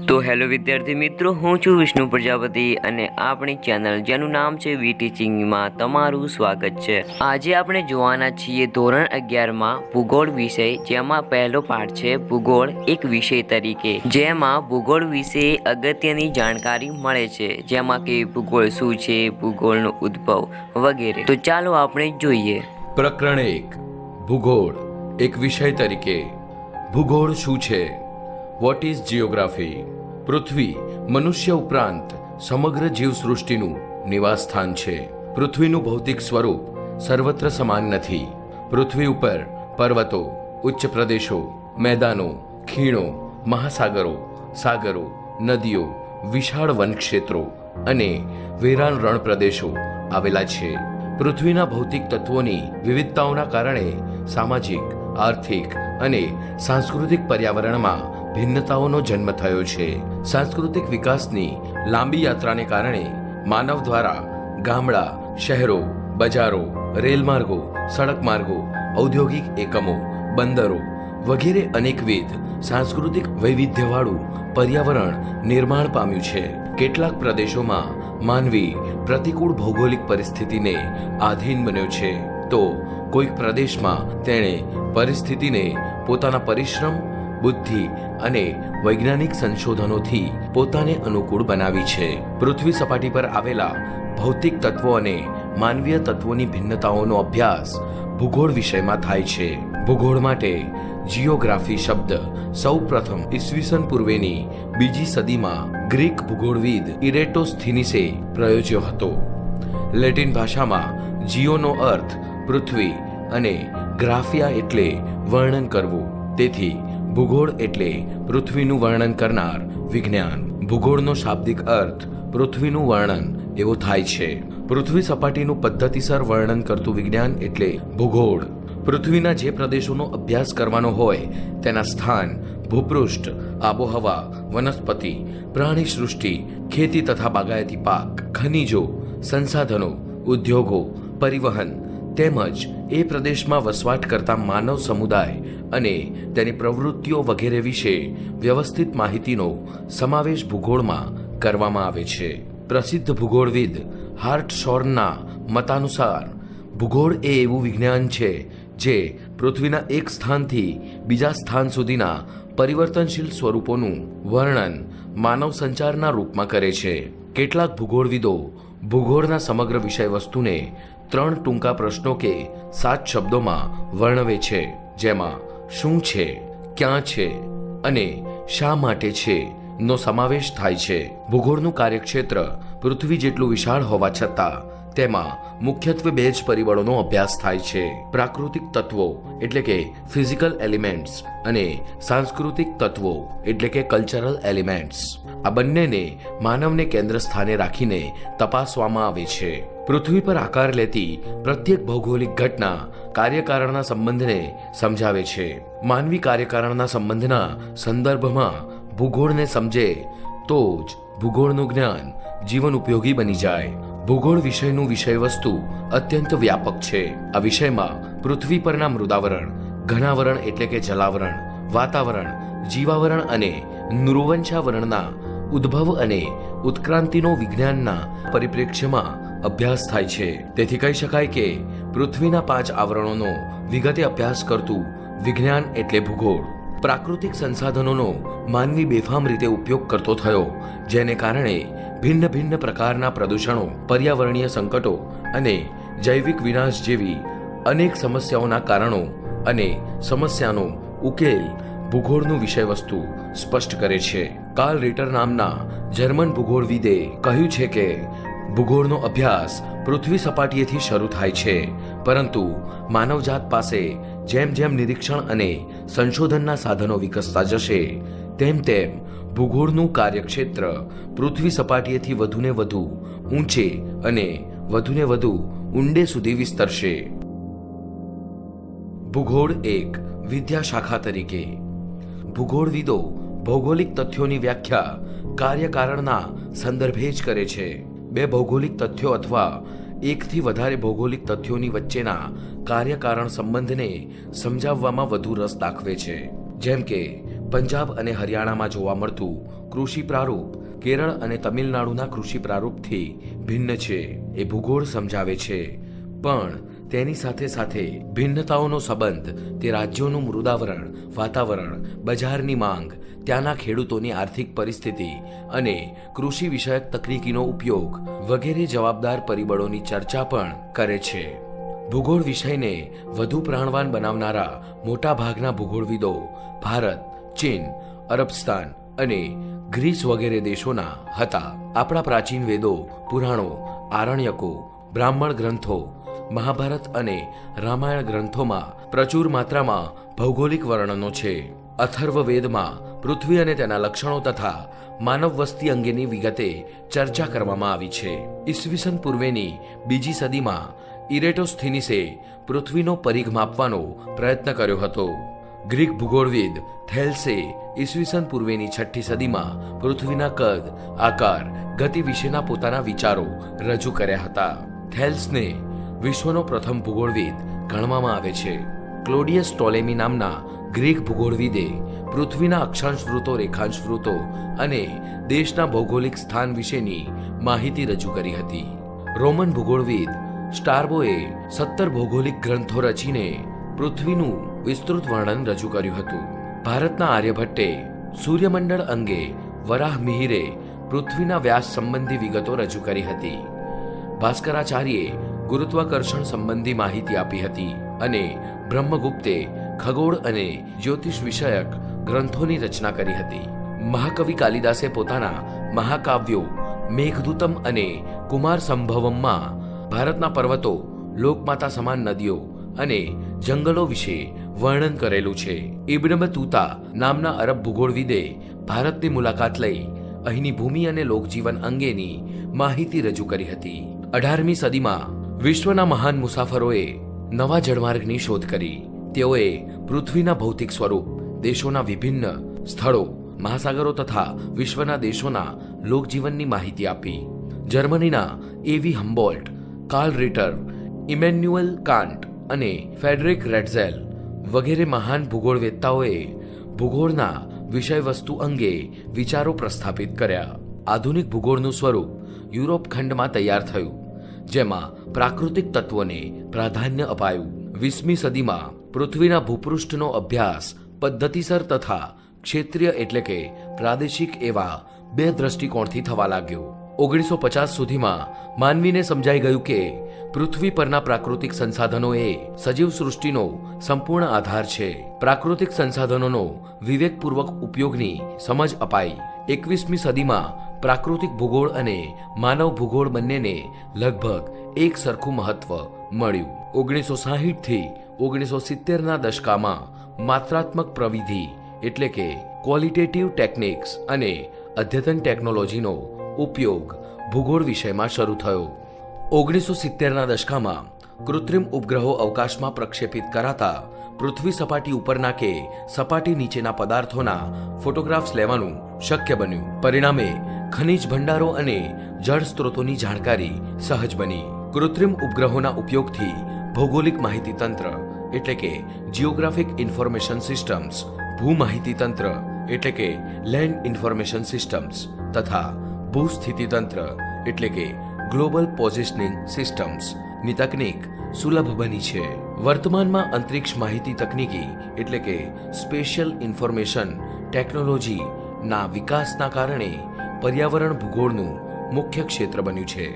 તો હેલો વિદ્યાર્થી મિત્રો, હું છું વિષ્ણુ પ્રજાપતિ અને આપણી ચેનલ જેનું નામ છે વી ટીચિંગમાં તમારું સ્વાગત છે। આજે આપણે જોવાના છીએ ધોરણ 11માં ભૂગોળ વિષય, જેમાં પહેલો પાઠ છે ભૂગોળ એક વિષય તરીકે, જેમાં ભૂગોળ વિશે અગત્યની જાણકારી મળે છે, જેમાં કે ભૂગોળ શું છે, ભૂગોળનો ઉદ્ભવ વગેરે। તો ચાલો આપણે જોઈએ। પ્રકરણ 1 ભૂગોળ એક વિષય તરીકે। ભૂગોળ શું છે? What is geography? પૃથ્વી મનુષ્ય ઉપરાંત સમગ્ર જીવસૃષ્ટિનું નિવાસ સ્થાન છે। પૃથ્વીનું ભૌતિક સ્વરૂપ સર્વત્ર સમાન નથી। પૃથ્વી ઉપર પર્વતો, ઉચ્ચ પ્રદેશો, મેદાનો, ખીણો, મહાસાગરો, સાગરો, નદીઓ, વિશાળ વનક્ષેત્રો અને વેરાન રણ પ્રદેશો આવેલા છે। પૃથ્વીના ભૌતિક તત્વોની વિવિધતાઓના કારણે સામાજિક, આર્થિક અને સાંસ્કૃતિક પર્યાવરણમાં ભિન્નતાઓનો જન્મ થયો છે। સાંસ્કૃતિક વિકાસની લાંબી યાત્રાને કારણે માનવ દ્વારા ગામડા, શહેરો, બજારો, રેલમાર્ગો, સડક માર્ગો, ઔદ્યોગિક એકમો, બંદરો વગેરે અનેકવિધ સાંસ્કૃતિક વૈવિધ્યવાળું પર્યાવરણ નિર્માણ પામ્યું છે। કેટલાક પ્રદેશોમાં માનવી પ્રતિકૂળ ભૌગોલિક પરિસ્થિતિને આધીન બન્યો છે, તો કોઈક પ્રદેશમાં તેણે પરિસ્થિતિને પોતાના પરિશ્રમ, બુદ્ધિ અને વૈજ્ઞાનિક સંશોધનોથી પોતાને અનુકૂળ બનાવી છે। પૃથ્વી સપાટી પર આવેલા ભૌતિક તત્વો અને માનવીય તત્વોની ભિન્નતાઓનો અભ્યાસ ભૂગોળ વિષયમાં થાય છે। ભૂગોળ માટે જિયોગ્રાફી શબ્દ સૌ પ્રથમ ઈસવીસન પૂર્વેની 2જી સદીમાં ગ્રીક ભૂગોળવિદ ઇરેટોસ્થિનીસે પ્રયોજ્યો હતો। લેટિન ભાષામાં જીઓનો અર્થ પૃથ્વી અને ગ્રાફિયા એટલે વર્ણન કરવું, તેથી ભૂગોળ એટલે પૃથ્વીનું વર્ણન કરનાર વિજ્ઞાન। ભૂગોળનો શાબ્દિક અર્થ પૃથ્વીનું વર્ણન એવો થાય છે। પૃથ્વી સપાટીનું પદ્ધતિસર વર્ણન કરતું વિજ્ઞાન એટલે ભૂગોળ। પૃથ્વીના જે પ્રદેશોનો અભ્યાસ કરવાનો હોય તેના સ્થાન, ભૂપૃષ્ઠ, આબોહવા, વનસ્પતિ, પ્રાણી સૃષ્ટિ, ખેતી તથા બાગાયતી પાક, ખનિજો, સંસાધનો, ઉદ્યોગો, પરિવહન તેમજ એ પ્રદેશમાં વસવાટ કરતા માનવ સમુદાય અને તેની પ્રવૃત્તિઓ વગેરે વિશે વ્યવસ્થિત માહિતીનો સમાવેશ ભૂગોળમાં કરવામાં આવે છે। પ્રસિદ્ધ ભૂગોળવિદ હાર્ટશોર્નના મતાનુસાર ભૂગોળ એ એવું વિજ્ઞાન છે જે પૃથ્વીના એક સ્થાનથી બીજા સ્થાન સુધીના પરિવર્તનશીલ સ્વરૂપોનું વર્ણન માનવ સંચારના રૂપમાં કરે છે। કેટલાક ભૂગોળવિદો ભૂગોળના સમગ્ર વિષય વસ્તુને 3 ટૂંકા પ્રશ્નો કે 7 શબ્દોમાં વર્ણવે છે, જેમાં શું છે, ક્યાં છે અને શા માટે છે નો સમાવેશ થાય છે। ભૂગોળનું કાર્યક્ષેત્ર પૃથ્વી જેટલું વિશાળ હોવા છતાં તેમાં મુખ્યત્વે 2 જ પરિબળોનો અભ્યાસ થાય છે: પ્રાકૃતિક તત્વો એટલે કે ફિઝિકલ એલિમેન્ટ્સ અને સાંસ્કૃતિક તત્વો એટલે કે કલ્ચરલ એલિમેન્ટ્સ। આ બંનેને માનવને કેન્દ્ર સ્થાને રાખીને તપાસવામાં આવે છે। પૃથ્વી પર આકાર લેતી પ્રત્યેક ભૌગોલિક ઘટના કાર્યકારણના સંબંધને સમજાવે છે। માનવી કાર્યકારણના સંબંધના સંદર્ભમાં ભૂગોળને સમજે તો જ ભૂગોળનું જ્ઞાન જીવન ઉપયોગી બની જાય। ભૂગોળ વિષયનું વિષયવસ્તુ અત્યંત વ્યાપક છે। આ વિષયમાં પૃથ્વી પરના મૃદાવરણ, ઘનાવરણ એટલે કે જલાવરણ, વાતાવરણ, જીવાવરણ અને નૃવંશાવરણના ઉદ્ભવ અને ઉત્ક્રાંતિનો વિજ્ઞાનના પરિપ્રેક્ષ્યમાં અભ્યાસ થાય છે। તેથી કહી શકાય કે પૃથ્વીના 5 આવરણોનો વિગતે અભ્યાસ કરતું વિજ્ઞાન એટલે ભૂગોળ। પ્રાકૃતિક સંસાધનોનો માનવી બેફામ રીતે ઉપયોગ કરતો થયો, જેને કારણે ભિન્ન ભિન્ન પ્રકારના પ્રદૂષણો, પર્યાવરણીય સંકટો અને જૈવિક વિનાશ જેવી અનેક સમસ્યાઓના કારણો અને સમસ્યાનો ઉકેલ ભૂગોળનું વિષયવસ્તુ સ્પષ્ટ કરે છે। કાર્લ રિટર નામના જર્મન ભૂગોળવિદે કહ્યું છે કે ભૂગોળનો અભ્યાસ પૃથ્વી સપાટીએથી શરૂ થાય છે, પરંતુ માનવજાત પાસે જેમ જેમ નિરીક્ષણ અને સંશોધનના સાધનો વિકસતા જશે તેમ તેમ ભૂગોળનું કાર્યક્ષેત્ર પૃથ્વી સપાટીએથી વધુને વધુ ઊંચે અને વધુને વધુ ઊંડે સુધી વિસ્તરશે। ભૂગોળ એક વિદ્યાશાખા તરીકે ભૂગોળવિદો ભૌગોલિક તથ્યોની વ્યાખ્યા કાર્યકારણના સંદર્ભે જ કરે છે। 2 ભૌગોલિક તથ્યો અથવા એકથી વધારે ભૌગોલિક તથ્યોની વચ્ચેના કાર્યકારણ સંબંધને સમજાવવામાં વધુ રસ દાખવે છે। જેમ કે પંજાબ અને હરિયાણામાં જોવા મળતું કૃષિ પ્રારૂપ કેરળ અને તમિલનાડુના કૃષિ પ્રારૂપથી ભિન્ન છે એ ભૂગોળ સમજાવે છે. પણ તેની સાથે સાથે ભિન્નતાઓનો સંબંધ તે રાજ્યોનું મૃદાવરણ, વાતાવરણ, બજારની માંગ, ત્યાંના ખેડૂતોની આર્થિક પરિસ્થિતિ અને કૃષિ વિષયક તકનીકીનો ઉપયોગ વગેરે જવાબદાર પરિબળોની ચર્ચા પણ કરે છે. ભૂગોળ વિષયને વધુ પ્રાણવાન બનાવનારા મોટા ભાગના ભૂગોળવિદો ભારત, ચીન, અરબસ્તાન અને ગ્રીસ વગેરે દેશોના હતા. આપણા પ્રાચીન વેદો, પુરાણો, આરણ્યકો, બ્રાહ્મણ ગ્રંથો, મહાભારત અને રામાયણ ગ્રંથોમાં પ્રચુર માત્રામાં ભૌગોલિક વર્ણનો છે. અથર્વવેદમાં પૃથ્વી અને તેના લક્ષણો તથા માનવ વસ્તી અંગેની વિગતે ચર્ચા કરવામાં આવી છે. ઈસવીસન પૂર્વેની 2જી સદીમાં ઇરેટોસ્થિનીસે પૃથ્વીનો પરિઘ માપવાનો પ્રયત્ન કર્યો હતો. ગ્રીક ભૂગોળવિદ થેલ્સે ઈસવીસન પૂર્વેની 6ઠી સદીમાં પૃથ્વીના કદ, આકાર, ગતિ વિશેના પોતાના વિચારો રજૂ કર્યા હતા. થેલ્સને વિશ્વનો પ્રથમ ભૂગોળવિદ ગણવામાં આવે છે. ક્લોડિયસ ટોલેમી નામના ગ્રીક ભૂગોળવિદે પૃથ્વીના અક્ષાંશ વૃત્તો, રેખાંશ વૃત્તો અને દેશના ભૌગોલિક સ્થાન વિશેની માહિતી રજૂ કરી હતી. રોમન ભૂગોળવિદ સ્ટાર્બોએ 17 ભૌગોલિક ગ્રંથો રચીને પૃથ્વીનું વિસ્તૃત વર્ણન રજૂ કર્યું હતું. ભારતના આર્યભટ્ટે સૂર્યમંડળ અંગે, વરાહ મિહિરે પૃથ્વીના વ્યાસ સંબંધી વિગતો રજૂ કરી હતી. ભાસ્કરાચાર્યે ગુરુત્વાકર્ષણ સંબંધી માહિતી આપી હતી અને બ્રહ્મગુપ્તે ખગોળ અને જ્યોતિષ વિષયક ગ્રંથોની રચના કરી હતી. મહાકવિ કાલિદાસે પોતાના મહાકાવ્યો મેઘદૂતમ અને કુમાર સંભવમમાં ભારતના પર્વતો, લોકમાતા સમાન નદીઓ અને જંગલો વિશે વર્ણન કરેલું છે. ઇબ્ન બતુતા નામના અરબ ભૂગોળવિદે ભારતની મુલાકાત લઈ અહીંની ભૂમિ અને લોકજીવન અંગેની માહિતી રજૂ કરી હતી. 18મી સદીમાં વિશ્વના મહાન મુસાફરોએ નવા જળમાર્ગની શોધ કરી. તેઓએ પૃથ્વીના ભૌતિક સ્વરૂપ, દેશોના વિભિન્ન સ્થળો, મહાસાગરો તથા વિશ્વના દેશોના લોકજીવનની માહિતી આપી. જર્મનીના એવી હમ્બોલ્ટ, કાર્લ રિટર, ઇમેન્યુઅલ કાન્ટ અને ફેડરિક રેટઝેલ વગેરે મહાન ભૂગોળવેત્તાઓએ ભૂગોળના વિષયવસ્તુ અંગે વિચારો પ્રસ્થાપિત કર્યા. આધુનિક ભૂગોળનું સ્વરૂપ યુરોપ ખંડમાં તૈયાર થયું, જેમાં પ્રાકૃતિક તત્વોને પ્રાધાન્ય અપાયું. 20મી સદીમાં પૃથ્વીના ભૂપૃષ્ઠનો અભ્યાસ પદ્ધતિસર તથા ક્ષેત્રીય એટલે કે પ્રાદેશિક એવા 2 દ્રષ્ટિકોણથી થવા લાગ્યો. 1950 સુધીમાં માનવીને સમજાઈ ગયું કે પૃથ્વી પરના પ્રાકૃતિક સંસાધનો એ સજીવ સૃષ્ટિનો સંપૂર્ણ આધાર છે. પ્રાકૃતિક સંસાધનોનો વિવેકપૂર્વક ઉપયોગની સમજ અપાઈ. 21મી સદીમાં પ્રાકૃતિક ભૂગોળ અને માનવ ભૂગોળ બંનેને લગભગ એક સરખું મહત્વ મળ્યું. 1960 થી 1970ના દશકામાં માત્રાત્મક પ્રવિધિ એટલે કે ક્વોલિટેટિવ ટેકનિક્સ અને અદ્યતન ટેકનોલોજીનો ઉપયોગ ભૂગોળ વિષયમાં શરૂ થયો. 1970ના દશકામાં કૃત્રિમ ઉપગ્રહો અવકાશમાં પ્રક્ષેપિત કરાતા પૃથ્વી સપાટી ઉપરના કે સપાટી નીચેના પદાર્થોના ફોટોગ્રાફ્સ લેવાનું શક્ય બન્યું. પરિણામે ખનિજ ભંડારો અને જળ સ્ત્રોતોની જાણકારી સહજ બની. કૃત્રિમ ઉપગ્રહોના ઉપયોગથી ભૌગોલિક માહિતી તંત્ર એટલે કે જિયોગ્રાફિક ઇન્ફોર્મેશન સિસ્ટમ્સ, ભૂ માહિતી તંત્ર એટલે કે લેન્ડ ઇન્ફોર્મેશન સિસ્ટમ્સ તથા ભૂસ્થિતિ તંત્ર એટલે કે ગ્લોબલ પોઝિશનિંગ સિસ્ટમ્સ ની તકનીક સુલભ બની છે. વર્તમાનમાં અંતરિક્ષ માહિતી તકનીકી એટલે કે સ્પેશિયલ ઇન્ફોર્મેશન ટેકનોલોજી ના વિકાસના કારણે પર્યાવરણ ભૂગોળનું મુખ્ય ક્ષેત્ર બન્યું છે.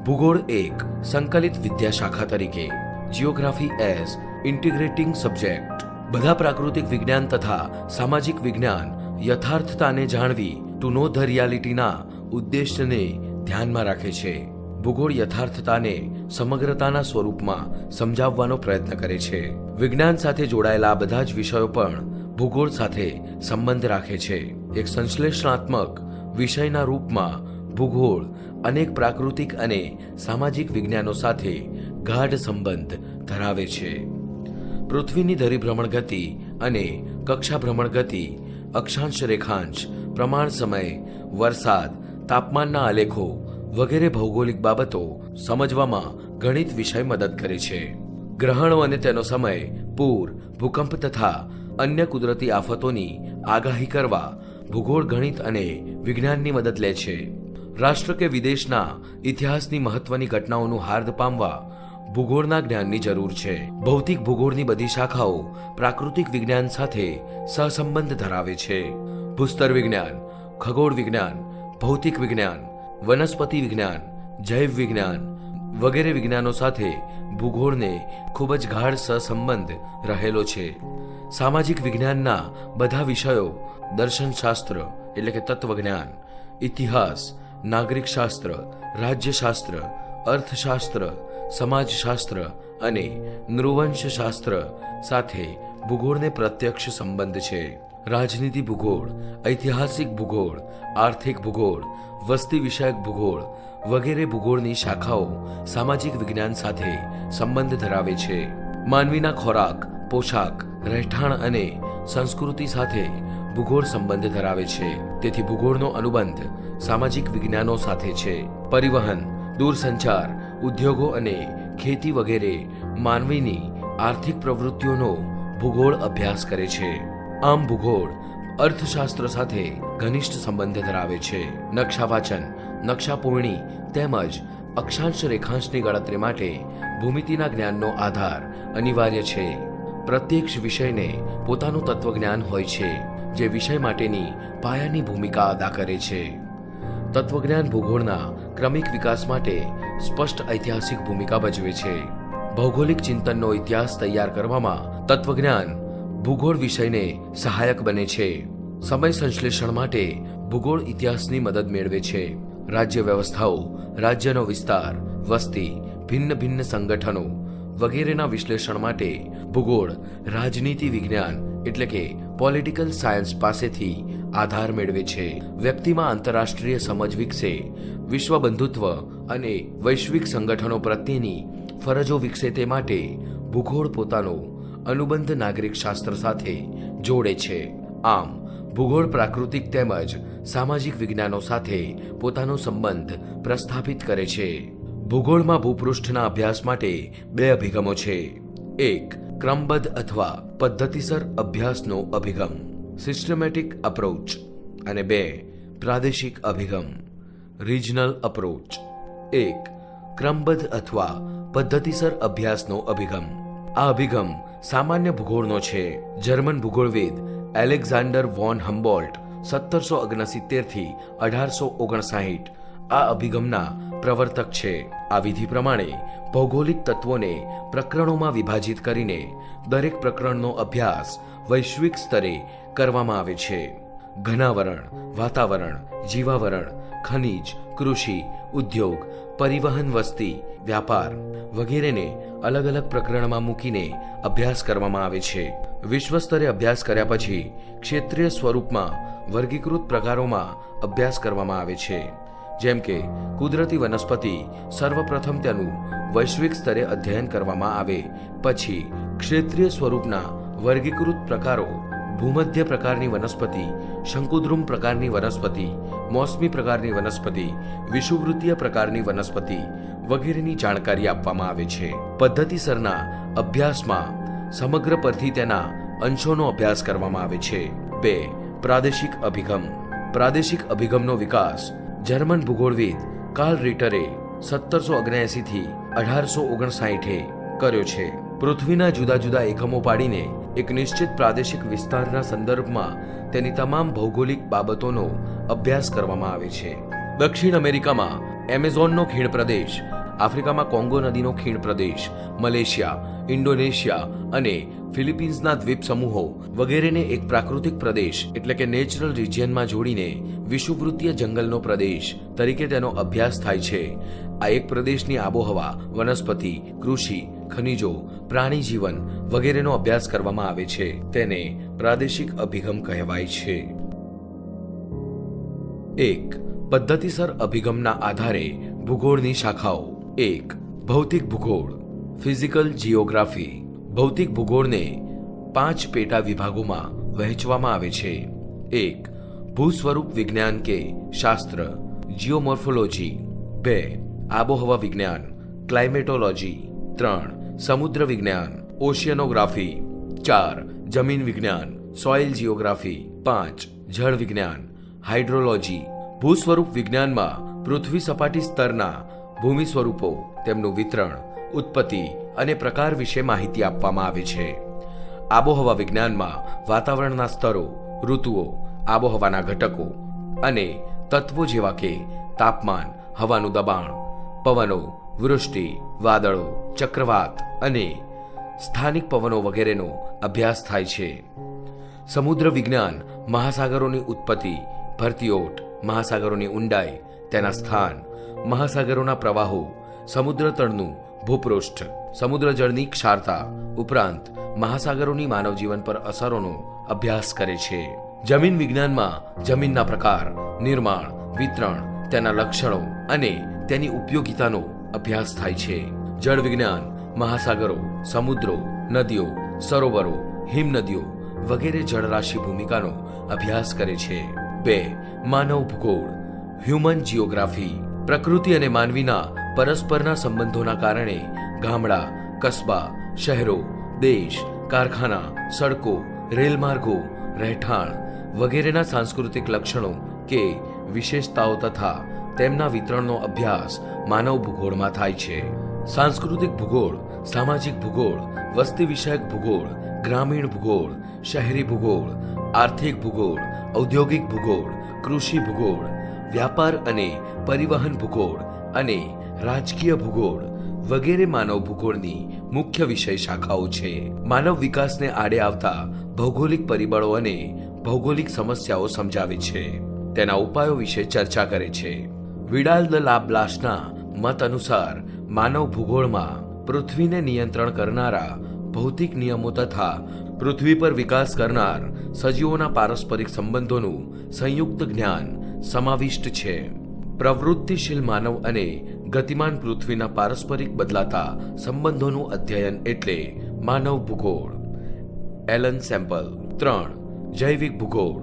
ભૂગોળ એક સંકલિત વિદ્યાશાખા તરીકે જિયોગ્રાફી એઝ ઇન્ટિગ્રેટિંગ સબ્જેક્ટ બધા પ્રાકૃતિક વિજ્ઞાન તથા સામાજિક વિજ્ઞાન યથાર્થતાને જાણવી ટુ નો ધ રિયાલિટીના ઉદ્દેશ્યને ધ્યાનમાં રાખે છે. ભૂગોળ યથાર્થતાને સમગ્રતાના સ્વરૂપમાં સમજાવવાનો પ્રયત્ન કરે છે. વિજ્ઞાન સાથે જોડાયેલા બધા જ વિષયો પણ ભૂગોળ સાથે સંબંધ રાખે છે. એક સંશ્લેષણાત્મક વિષયના રૂપમાં ભૂગોળ અનેક પ્રાકૃતિક અને સામાજિક વિજ્ઞાનો સાથે ગાઢ સંબંધ ધરાવે છે. પૃથ્વીની ધરી ભ્રમણ ગતિ અને કક્ષા ભ્રમણ ગતિ, અક્ષાંશ રેખાંશ, પ્રમાણ સમય, વરસાદ, તાપમાનના આલેખો વગેરે ભૌગોલિક બાબતો સમજવામાં ગણિત વિષય મદદ કરે છે. ગ્રહણો અને તેનો સમય, પૂર, ભૂકંપ તથા અન્ય કુદરતી આફતોની આગાહી કરવા ભૂગોળ ગણિત અને વિજ્ઞાનની મદદ લે છે. રાષ્ટ્ર કે વિદેશના ઇતિહાસની મહત્વની ઘટનાઓનું હાર્દ પામવા ભૂગોળના જ્ઞાનની જરૂર છે. ભૌતિક ભૂગોળની બધી શાખાઓ પ્રાકૃતિક વિજ્ઞાન સાથે સહસંબંધ ધરાવે છે. ભૂસ્તર વિજ્ઞાન, ખગોળ વિજ્ઞાન, ભૌતિક વિજ્ઞાન, વનસ્પતિ વિજ્ઞાન, જૈવ વિજ્ઞાન વગેરે વિજ્ઞાનો સાથે ભૂગોળને ખૂબ જ ગાઢ સહસંબંધ રહેલો છે. સામાજિક વિજ્ઞાનના બધા વિષયો દર્શનશાસ્ત્ર એટલે કે તત્વજ્ઞાન, ઇતિહાસ, નાગરિક શાસ્ત્ર, રાજ્યશાસ્ત્ર, અર્થશાસ્ત્ર, સમાજશાસ્ત્ર અને નૃવંશશાસ્ત્ર સાથે ભૂગોળને પ્રત્યક્ષ સંબંધ છે. રાજનીતિ ભૂગોળ, ઐતિહાસિક ભૂગોળ, આર્થિક ભૂગોળ, વસ્તી વિષયક ભૂગોળ વગેરે ભૂગોળની શાખાઓ સામાજિક વિજ્ઞાન સાથે સંબંધ ધરાવે છે. માનવીના ખોરાક, પોશાક, રહેઠાણ અને સંસ્કૃતિ સાથે ભૂગોળ સંબંધ ધરાવે છે. તેથી ભૂગોળનો અનુબંધ સામાજિક વિજ્ઞાનો સાથે છે. પરિવહન, દૂરસંચાર, ઉદ્યોગો અને ખેતી વગેરે માનવીની આર્થિક પ્રવૃત્તિઓનો ભૂગોળ અભ્યાસ કરે છે. આમ ભૂગોળ અર્થશાસ્ત્ર સાથે ઘનિષ્ઠ સંબંધ ધરાવે છે. નકશા વાંચન, નકશા પૂરણી તેમજ અક્ષાંશ રેખાંશની ગણતરી માટે ભૂમિતિના જ્ઞાનનો આધાર અનિવાર્ય છે. પ્રત્યેક વિષયને પોતાનું તત્વજ્ઞાન હોય છે જે વિષય માટેની પાયાની ભૂમિકા અદા કરે છે. તત્વજ્ઞાન ભૂગોળના ક્રમિક વિકાસ માટે સ્પષ્ટ ઐતિહાસિક ભૂમિકા ભજવે છે. ભૌગોલિક ચિંતનનો ઇતિહાસ તૈયાર કરવામાં તત્વજ્ઞાન ભૂગોળ વિષયને સહાયક બને છે. સમય સંશ્લેષણ માટે ભૂગોળ ઇતિહાસની મદદ મેળવે છે. રાજ્ય વ્યવસ્થાઓ, રાજ્યનો વિસ્તાર, વસ્તી, ભિન્ન ભિન્ન સંગઠનો વગેરેના વિશ્લેષણ માટે ભૂગોળ રાજનીતિ વિજ્ઞાન એટલે કે પોલિટિકલ સાયન્સ પાસેથી આધાર મેળવે છે. વ્યક્તિમાં આંતરરાષ્ટ્રીય સમજ વિકસે, વિશ્વ બંધુત્વ અને વૈશ્વિક સંગઠનો પ્રત્યેની ફરજો વિકસે તે માટે ભૂગોળ પોતાનો અનુબંધ નાગરિક શાસ્ત્ર સાથે જોડે છે. આમ ભૂગોળ પ્રાકૃતિક તેમજ સામાજિક વિજ્ઞાનો સાથે પોતાનો સંબંધ પ્રસ્થાપિત કરે છે. ભૂગોળમાં ભૂપૃષ્ઠના અભ્યાસ માટે બે અભિગમો છે. એક, ક્રમબદ્ધ અથવા પદ્ધતિસર અભ્યાસનો અભિગમ સિસ્ટમેટિક અપ્રોચ અને બે, પ્રાદેશિક અભિગમ રિજનલ અપ્રોચ. એક, ક્રમબદ્ધ અથવા પદ્ધતિસર અભ્યાસનો અભિગમ. આ અભિગમ સામાન્ય ભૂગોળનો છે. જર્મન ભૂગોળવિદ એલેક્ઝાન્ડર વોન હમ્બોલ્ટ 1769 થી 1859 આ અભિગમના પ્રવર્તક છે. આ વિધિ પ્રમાણે ભૌગોલિક તત્વોને પ્રકરણોમાં વિભાજિત કરીને દરેક પ્રકરણનો અભ્યાસ વૈશ્વિક સ્તરે કરવામાં આવે છે. ઘનાવરણ, વાતાવરણ, જીવાવરણ, ખનિજ, કૃષિ, ઉદ્યોગ, પરિવહન, વસ્તી, વ્યાપાર વગેરેને અલગ અલગ પ્રકરણમાં મૂકીને અભ્યાસ કરવામાં આવે છે. વિશ્વ સ્તરે અભ્યાસ કર્યા પછી ક્ષેત્રીય સ્વરૂપમાં વર્ગીકૃત પ્રકારોમાં અભ્યાસ કરવામાં આવે છે. જેમ કે કુદરતી વનસ્પતિ સર્વપ્રથમ તેનું વૈશ્વિક સ્તરે અધ્યયન કરવામાં આવે, પછી ક્ષેત્રીય સ્વરૂપના વર્ગીકૃત પ્રકારો ભૂમધ્ય પ્રકારની વનસ્પતિ, શંકુદ્રુમ પ્રકારની વનસ્પતિ, મોસમી પ્રકારની વનસ્પતિ, વિષુવવૃત્તીય પ્રકારની વનસ્પતિ વગેરેની જાણકારી આપવામાં આવે છે. પદ્ધતિસરના અભ્યાસમાં સમગ્ર પરથી તેના અંશોનો અભ્યાસ કરવામાં આવે છે. બે, પ્રાદેશિક અભિગમ. પ્રાદેશિક અભિગમનો વિકાસ જર્મન ભૂગોળવિદ કાર્લ રિટરે 1779 થી 1859 કર્યો છે. પૃથ્વીના જુદા જુદા એકમો પાડીને એક નિશ્ચિત પ્રાદેશિક વિસ્તારના સંદર્ભમાં તેની તમામ ભૌગોલિક બાબતોનો અભ્યાસ કરવામાં આવે છે. દક્ષિણ અમેરિકામાં એમેઝોનનો ખીણ પ્રદેશ, આફ્રિકામાં કોંગો નદીનો ખીણ પ્રદેશ, મલેશિયા, ઇન્ડોનેશિયા અને ફિલિપિન્સના દ્વીપ સમૂહો વગેરેને એક પ્રાકૃતિક પ્રદેશ એટલે કે નેચરલ રિજિયનમાં જોડીને વિષુવવૃત્તીય જંગલનો પ્રદેશ તરીકે તેનો અભ્યાસ થાય છે. આ એક પ્રદેશની આબોહવા, વનસ્પતિ, કૃષિ, ખનિજો, પ્રાણી જીવન વગેરેનો અભ્યાસ કરવામાં આવે છે. તેને પ્રાદેશિક અભિગમ કહેવાય છે. એક, પદ્ધતિસર અભિગમના આધારે ભૂગોળની શાખાઓ. એક, ભૌતિક ભૂગોળ ફિઝિકલ જીઓગ્રાફી. ભૌતિક ભૂગોળને 5 પેટા વિભાગોમાં વહેંચવામાં આવે છે. એક, ભૂસ્વરૂપ વિજ્ઞાન કે શાસ્ત્ર જીઓમોર્ફોલોજી. 2, આબોહવા વિજ્ઞાન ક્લાઇમેટોલોજી. 3, સમુદ્ર વિજ્ઞાન ઓશિયનોગ્રાફી. 4. જમીન વિજ્ઞાન સોઇલ જીઓગ્રાફી. 5. જળ વિજ્ઞાન હાઇડ્રોલોજી. ભૂ સ્વરૂપ વિજ્ઞાનમાં પૃથ્વી સપાટી સ્તરના ભૂમિ સ્વરૂપો, તેમનું વિતરણ, ઉત્પત્તિ અને પ્રકાર વિશે માહિતી આપવામાં આવે છે. આબોહવા વિજ્ઞાનમાં વાતાવરણના સ્તરો, ઋતુઓ, આબોહવાના ઘટકો અને તત્વો જેવા કે તાપમાન, હવાનું દબાણ, પવનો, વૃષ્ટિ, વાદળો, ચક્રવાત અને સ્થાનિક પવનો વગેરેનો અભ્યાસ થાય છે. સમુદ્ર વિજ્ઞાન મહાસાગરોની ઉત્પત્તિ, ભરતી ઓટ, મહાસાગરોની ઊંડાઈ, તેના સ્થાન, મહાસાગરોના પ્રવાહો, સમુદ્ર તળનું ભૂપૃષ્ઠ, સમુદ્ર જળની ક્ષારતા ઉપરાંત મહાસાગરોની માનવ જીવન પર અસરોનો અભ્યાસ કરે છે. જમીન વિજ્ઞાનમાં જમીનના પ્રકાર, નિર્માણ, વિતરણ, તેના લક્ષણો અને તેની ઉપયોગિતાનો અભ્યાસ થાય છે. જળ વિજ્ઞાન મહાસાગરો, સમુદ્રો, નદીઓ, સરોવરો, હિમનદીઓ વગેરે જળરાશિ ભૂમિકાનો અભ્યાસ કરે છે. 2. માનવ ભૂગોળ હ્યુમન જીઓગ્રાફી. પ્રકૃતિ અને માનવીના પરસ્પરના સંબંધોના કારણે ગામડા, કસ્બા, શહેરો, દેશ, કારખાના, સડકો, રેલમાર્ગો, રહેઠાણ વગેરેના સાંસ્કૃતિક લક્ષણો કે વિશેષતાઓ તથા તેમના વિતરણનો અભ્યાસ માનવ ભૂગોળમાં થાય છે. સાંસ્કૃતિક ભૂગોળ, સામાજિક ભૂગોળ, વસ્તી વિષયક ભૂગોળ, ગ્રામીણ ભૂગોળ, શહેરી ભૂગોળ, આર્થિક ભૂગોળ, ઔદ્યોગિક ભૂગોળ, કૃષિ ભૂગોળ, વ્યાપાર અને પરિવહન ભૂગોળ અને રાજકીય ભૂગોળ વગેરે માનવ ભૂગોળની મુખ્ય વિષય શાખાઓ છે. માનવ વિકાસને આડે આવતા ભૌગોલિક પરિબળો અને ભૌગોલિક સમસ્યાઓ સમજાવે છે. તેના ઉપાયો વિશે ચર્ચા કરે છે. વિડાલ દ લાબ્લાસના મત અનુસાર માનવ ભૂગોળમાં પૃથ્વીને નિયંત્રણ કરનારા ભૌતિક નિયમો તથા પૃથ્વી પર વિકાસ કરનાર સજીવોના પારસ્પરિક સંબંધોનું સંયુક્ત જ્ઞાન સમાવિષ્ટ છે. પ્રવૃત્તિશીલ માનવ અને ગતિમાન પૃથ્વીના પારસ્પરિક બદલાતા સંબંધોનું અધ્યયન એટલે માનવ ભૂગોળ. Ellen Semple. 3. જૈવિક ભૂગોળ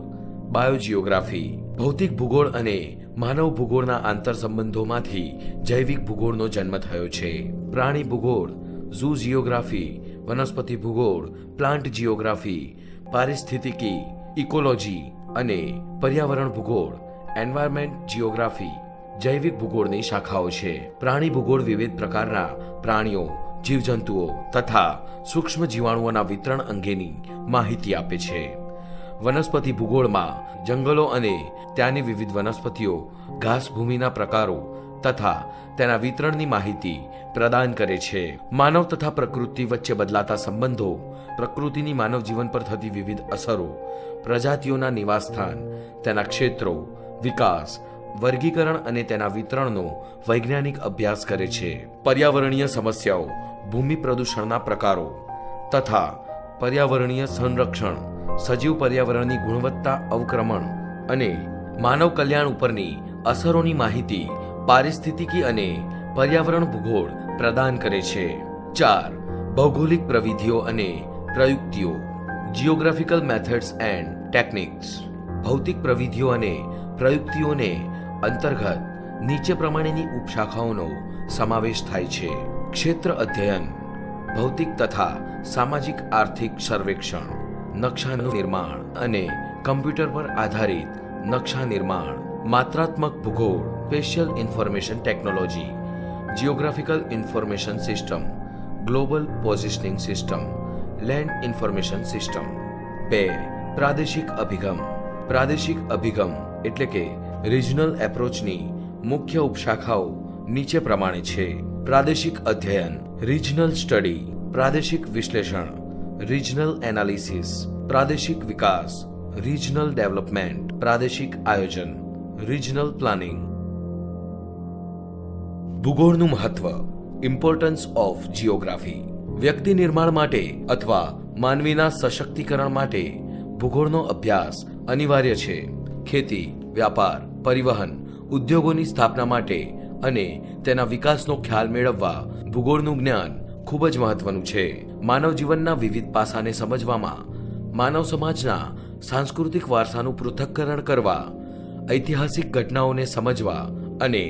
બાયોજીઓગ્રાફી. ભૌતિક ભૂગોળ અને માનવ ભૂગોળના આંતરસંબંધોમાંથી જૈવિક ભૂગોળનો જન્મ થયો છે. પ્રાણી ભૂગોળ ઝૂ જીઓગ્રાફી, વનસ્પતિ ભૂગોળ પ્લાન્ટ જીઓગ્રાફી, પારિસ્થિતિકી ઇકોલોજી અને પર્યાવરણ ભૂગોળ એન્વાયરમેન્ટ જીઓગ્રાફી જૈવિક ભૂગોળની શાખાઓ છે. પ્રાણી ભૂગોળ વિવિધ પ્રકારના પ્રાણીઓ, જીવજંતુઓ તથા સૂક્ષ્મ જીવાણુઓના વિતરણ અંગેની માહિતી આપે છે. વનસ્પતિ ભૂગોળમાં જંગલો અને ત્યાંની વિવિધ વનસ્પતિઓ, ઘાસભૂમિના પ્રકારો તથા તેના વિતરણની માહિતી પ્રદાન કરે છે. માનવ તથા પ્રકૃતિ વચ્ચે બદલાતા સંબંધો, પ્રકૃતિની માનવ જીવન પર થતી વિવિધ અસરો, પ્રજાતિઓના નિવાસસ્થાન, તેના ક્ષેત્રો, વિકાસ, વર્ગીકરણ અને તેના વિતરણનો વૈજ્ઞાનિક અભ્યાસ કરે છે. પર્યાવરણીય સમસ્યાઓ, ભૂમિ પ્રદૂષણના પ્રકારો તથા પર્યાવરણીય સંરક્ષણ, સજીવ પર્યાવરણની ગુણવત્તા અવક્રમણ અને માનવ કલ્યાણ ઉપરની અસરોની માહિતી પારિસ્થિતિકી અને પર્યાવરણ ભૂગોળ પ્રદાન કરે છે. 4. ભૌગોલિક પ્રવિધિઓ અને પ્રયુક્તિઓ જીઓગ્રાફિકલ મેથડ્સ એન્ડ ટેકનિક્સ. ભૌતિક પ્રવિધિઓ અને પ્રયુક્તિઓને અંતર્ગત નીચે પ્રમાણેની ઉપશાખાઓનો સમાવેશ થાય છે. ક્ષેત્ર અધ્યયન, ભૌતિક તથા સામાજિક આર્થિક સર્વેક્ષણ, નકશાનું નિર્માણ અને કમ્પ્યુટર પર આધારિત નકશા નિર્માણ. માત્રાત્મક ભૂગોળ special information technology, geographical information system, global positioning system, land information system. 2. પ્રાદેશિક અભિગમ. પ્રાદેશિક અભિગમ એટલે કે રિજનલ એપ્રોચની મુખ્ય ઉપશાખાઓ નીચે પ્રમાણે છે. પ્રાદેશિક અધ્યયન, રિજનલ સ્ટડી, પ્રાદેશિક વિશ્લેષણ, રિજનલ એનાલિસિસ, પ્રાદેશિક વિકાસ, રિજનલ ડેવલપમેન્ટ, પ્રાદેશિક આયોજન, રિજનલ પ્લાનિંગ. ભૂગોળનું મહત્વ, ઇમ્પોર્ટન્સ ઓફ જીઓગ્રાફી. વ્યક્તિ નિર્માણ માટે અથવા માનવીના સશક્તિકરણ માટે ભૂગોળનો અભ્યાસ અનિવાર્ય છે. ખેતી, વ્યાપાર, પરિવહન, ઉદ્યોગોની સ્થાપના માટે અને તેના વિકાસનો ખ્યાલ મેળવવા ભૂગોળનું જ્ઞાન ખૂબ જ મહત્વનું છે. માનવ જીવનના વિવિધ પાસાને સમજવામાં, માનવ સમાજના સાંસ્કૃતિક વારસાનું પૃથક્કરણ કરવા, ઐતિહાસિક ઘટનાઓને સમજવા અને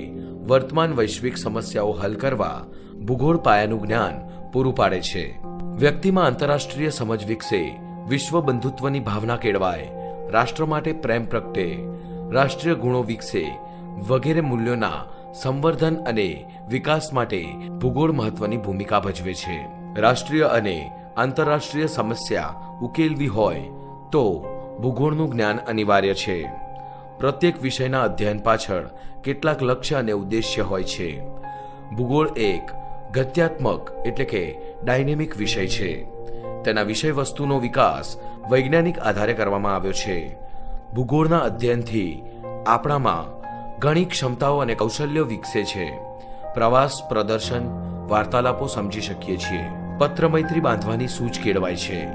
વર્તમાન વૈશ્વિક સમસ્યાઓ હલ કરવા ભૂગોળ પાયાનું જ્ઞાન પૂરું પાડે છે. વ્યક્તિમાં આંતરરાષ્ટ્રીય સમજ વિકસે, વિશ્વ બંધુત્વની ભાવના કેળવાય, રાષ્ટ્ર માટે પ્રેમ પ્રગટે, રાષ્ટ્રીય ગુણો વિકસે વગેરે મૂલ્યોના સંવર્ધન અને વિકાસ માટે ભૂગોળ મહત્વની ભૂમિકા ભજવે છે. રાષ્ટ્રીય અને આંતરરાષ્ટ્રીય સમસ્યા ઉકેલવી હોય તો ભૂગોળનું જ્ઞાન અનિવાર્ય છે. પ્રત્યેક વિષયના અધ્યયન પાછળ કેટલાક લક્ષ્ય અને ઉદ્દેશ્ય હોય છે. ભૂગોળ એક ગત્યાત્મક એટલે કે ડાયનેમિક વિષય છે. તેના વિષય વસ્તુનો વિકાસ વૈજ્ઞાનિક આધારે કરવામાં આવ્યો છે. ભૂગોળના અધ્યયનથી આપણામાં ઘણી ક્ષમતાઓ અને કૌશલ્યો વિકસે છે. પ્રવાસ, પ્રદર્શન, વાર્તાલાપો સમજી શકીએ છીએ. પત્ર મૈત્રી બાંધવાની સૂઝ કેળવાય છે.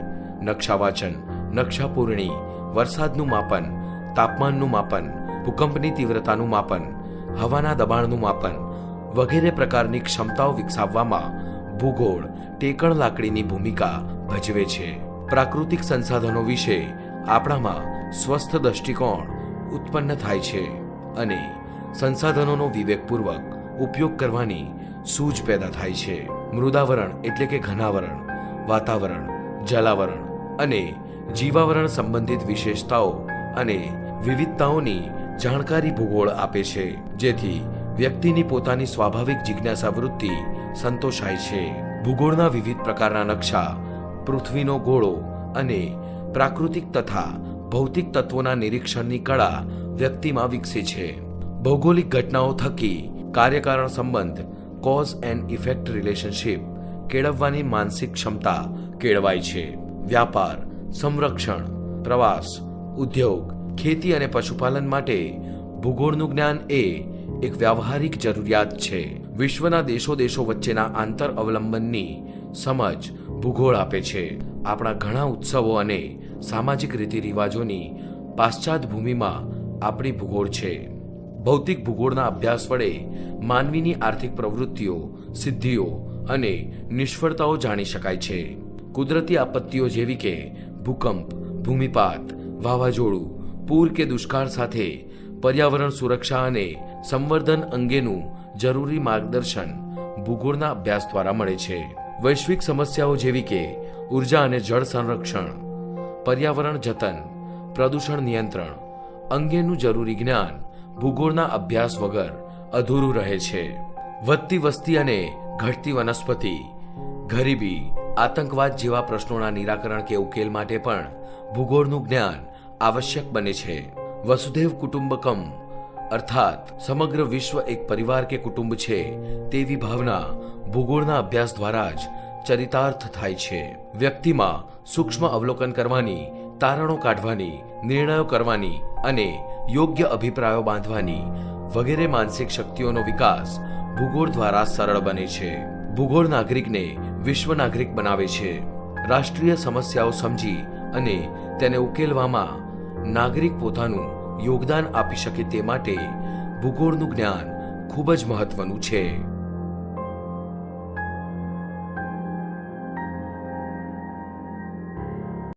નકશા વાંચન, નકશા પૂરણી, વરસાદનું માપન, તાપમાનનું માપન, ભૂકંપની તીવ્રતાનું માપન, હવાના દબાણનું માપન વગેરે પ્રકારની ક્ષમતાઓ વિકસાવવામાં ભૂગોળ ટેકણ લાકડીની ભૂમિકા ભજવે છે. પ્રાકૃતિક સંસાધનો વિશે આપણામાં સ્વસ્થ દૃષ્ટિકોણ ઉત્પન્ન થાય છે અને સંસાધનોનો વિવેકપૂર્વક ઉપયોગ કરવાની સૂઝ પેદા થાય છે. મૃદાવરણ એટલે કે ઘનાવરણ, વાતાવરણ, જલાવરણ અને જીવાવરણ સંબંધિત વિશેષતાઓ અને વિવિધતાઓની જાણકારી ભૂગોળ આપે છે, જેથી વ્યક્તિની પોતાની સ્વાભાવિક જિજ્ઞાસા વૃત્તિ સંતોષાય છે. ભૂગોળના વિવિધ પ્રકારના નકશા પૃથ્વીનો ગોળો અને પ્રાકૃતિક તથા ભૌતિક તત્વોના નિરીક્ષણની કળા વ્યક્તિમાં વિકસે છે. ભૌગોલિક ઘટનાઓ થકી કાર્યકારણ સંબંધ કોઝ એન્ડ ઇફેક્ટ રિલેશનશિપ કેળવવાની માનસિક ક્ષમતા કેળવાય છે. વ્યાપાર, સંરક્ષણ, પ્રવાસ, ઉદ્યોગ, ખેતી અને પશુપાલન માટે ભૂગોળનું જ્ઞાન એ એક વ્યાવહારિક જરૂરિયાત છે. વિશ્વના દેશો વચ્ચેના આંતર અવલંબનની સમજ ભૂગોળ આપે છે. આપણા ઘણા ઉત્સવો અને સામાજિક રીતિ રિવાજોની પાશ્ચાત્ય ભૂમિમાં આપણી ભૂગોળ છે. ભૌતિક ભૂગોળના અભ્યાસ વડે માનવીની આર્થિક પ્રવૃત્તિઓ, સિદ્ધિઓ અને નિષ્ફળતાઓ જાણી શકાય છે. કુદરતી આપત્તિઓ જેવી કે ભૂકંપ, ભૂમિપાત, વાવાઝોડું, પૂર કે દુષ્કાળ સાથે પર્યાવરણ સુરક્ષા અને સંવર્ધન અંગેનું જરૂરી માર્ગદર્શન ભૂગોળના અભ્યાસ દ્વારા મળે છે. વૈશ્વિક સમસ્યાઓ જેવી કે ઉર્જા અને જળ સંરક્ષણ, પર્યાવરણ જતન, પ્રદૂષણ નિયંત્રણ અંગેનું જરૂરી જ્ઞાન ભૂગોળના અભ્યાસ વગર અધૂરું રહે છે. વધતી વસ્તી અને ઘટતી વનસ્પતિ, ગરીબી, આતંકવાદ જેવા પ્રશ્નોના નિરાકરણ કે ઉકેલ માટે પણ ભૂગોળનું જ્ઞાન આવશ્યક બને છે. વસુધૈવ કુટુંબકમ અર્થાત સમગ્ર વિશ્વ એક પરિવાર કે કુટુંબ છે તેવી ભાવના ભૂગોળના અભ્યાસ દ્વારા જ ચરિતાર્થ થાય છે. વ્યક્તિમાં સૂક્ષ્મ અવલોકન કરવાની, તારણો કાઢવાની, નિર્ણયો કરવાની અને યોગ્ય અભિપ્રાયો બાંધવાની વગેરે માનસિક શક્તિઓનો વિકાસ ભૂગોળ દ્વારા સરળ બને છે. ભૂગોળ નાગરિકને વિશ્વ નાગરિક બનાવે છે. રાષ્ટ્રીય સમસ્યાઓ સમજી અને તેને ઉકેલવામાં નાગરિક પોતાનું યોગદાન આપી શકે તે માટે ભૂગોળનું જ્ઞાન ખૂબ જ મહત્વનું છે.